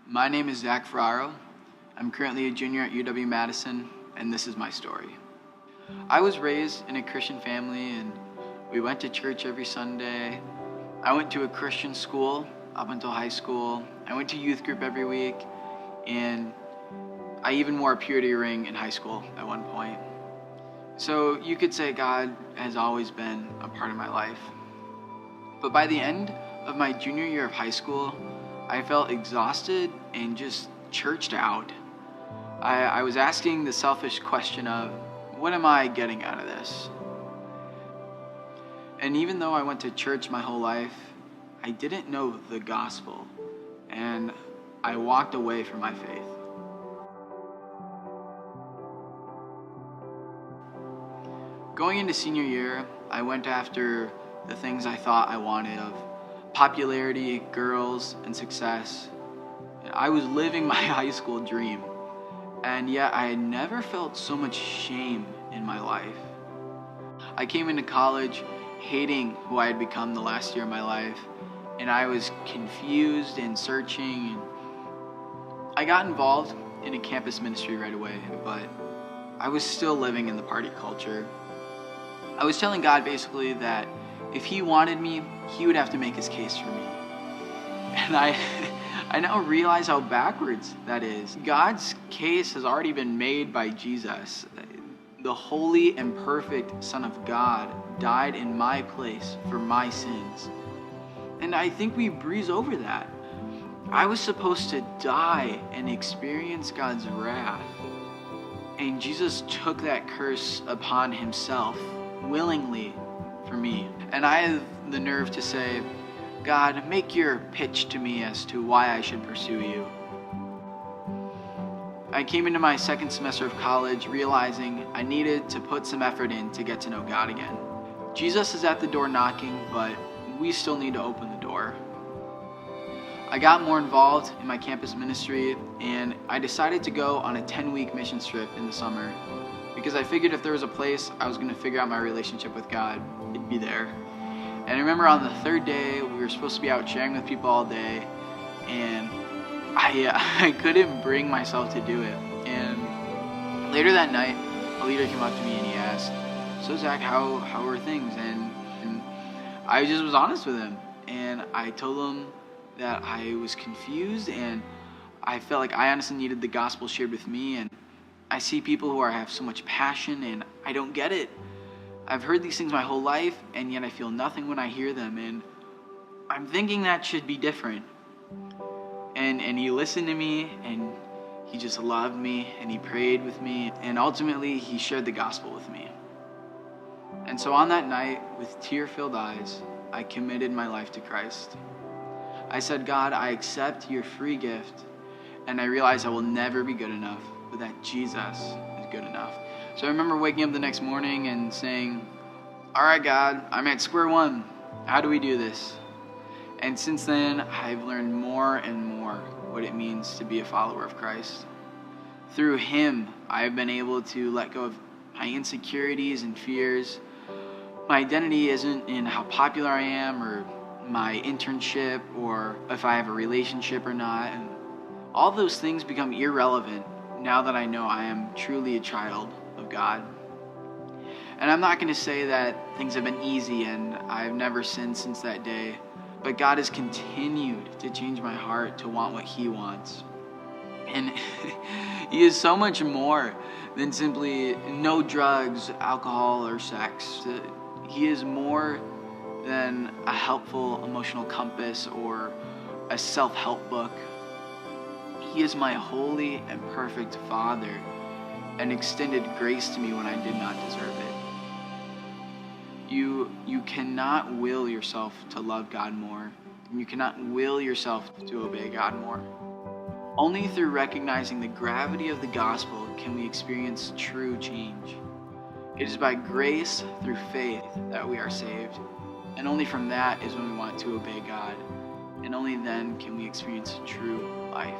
My name is Ferraro. I'm currently a junior at Madison, and this is my story. I was raised in a Christian family, and we went to church every Sunday. I went to a Christian school up until high school. I went to youth group every week, and I even wore a purity ring in high school at one point. So you could say God has always been a part of my life. But by the end of my junior year of high school, I felt exhausted and just churched out. I was asking the selfish question of, what am I getting out of this? And even though I went to church my whole life, I didn't know the gospel, and I walked away from my faith. Going into senior year, I went after the things I thought I wanted of popularity, girls, and success. I was living my high school dream, and yet I had never felt so much shame in my life. I came into college hating who I had become the last year of my life, and I was confused and searching. I got involved in a campus ministry right away, but I was still living in the party culture. I was telling God basically that if He wanted me, He would have to make His case for me. And I now realize how backwards that is. God's case has already been made by Jesus. The holy and perfect Son of God died in my place for my sins. And I think we breeze over that. I was supposed to die and experience God's wrath. And Jesus took that curse upon Himself willingly for me. And I have the nerve to say, God, make your pitch to me as to why I should pursue you. I came into my second semester of college realizing I needed to put some effort in to get to know God again. Jesus is at the door knocking, but we still need to open the door. I got more involved in my campus ministry, and I decided to go on a 10-week mission trip in the summer because I figured if there was a place I was going to figure out my relationship with God, it'd be there. And I remember on the third day, we were supposed to be out sharing with people all day, and I couldn't bring myself to do it. And later that night, a leader came up to me and he asked, "So Zach, how are things?" And I just was honest with him, and I told him that I was confused, and I felt like I honestly needed the gospel shared with me. And I see people who have so much passion, and I don't get it. I've heard these things my whole life, and yet I feel nothing when I hear them, and I'm thinking that should be different. And he listened to me, and he just loved me, and he prayed with me, and ultimately he shared the gospel with me. And so on that night, with tear-filled eyes, I committed my life to Christ. I said, God, I accept your free gift, and I realize I will never be good enough, but that Jesus is good enough. So I remember waking up the next morning and saying, all right, God, I'm at square one. How do we do this? And since then, I've learned more and more what it means to be a follower of Christ. Through Him, I have been able to let go of my insecurities and fears. My identity isn't in how popular I am or my internship or if I have a relationship or not. And all those things become irrelevant now that I know I am truly a child of God. And I'm not going to say that things have been easy and I've never sinned since that day, but God has continued to change my heart to want what He wants. And He is so much more than simply no drugs, alcohol, or sex. He is more than a helpful emotional compass or a self-help book. He is my holy and perfect Father and extended grace to me when I did not deserve it. You cannot will yourself to love God more, and you cannot will yourself to obey God more. Only through recognizing the gravity of the gospel can we experience true change. It is by grace through faith that we are saved, and only from that is when we want to obey God, and only then can we experience true life.